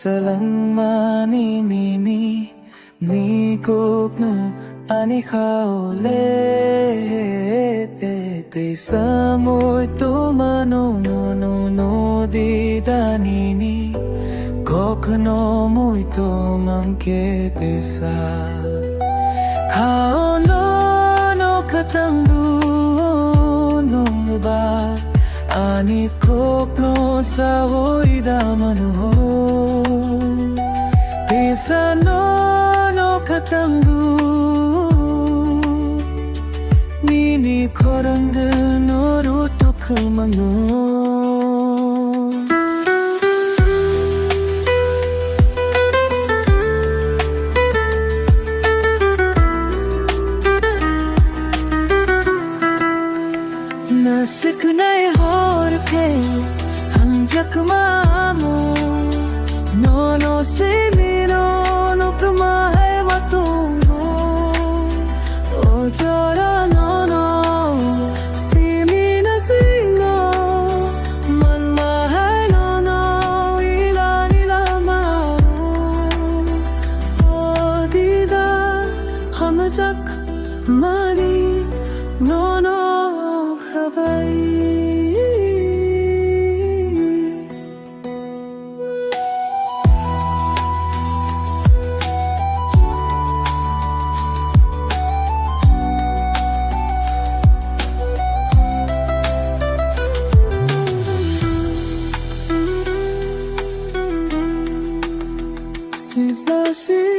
Salang maninini Ni kopno ani kaulete Te samoy tumano no di danini Kokno muito mangkete sa Khao Nono katangu nung ba Ani kopno sa oida manu Pisa no katangu Nini khorang noro tokumangu Nasik nahi hor ke hum jakmamo Nono se milo nukma hai matumo O chora nono simina singo manma hai nono ila nila maro O dida hum jakmani nono khabai Since last year,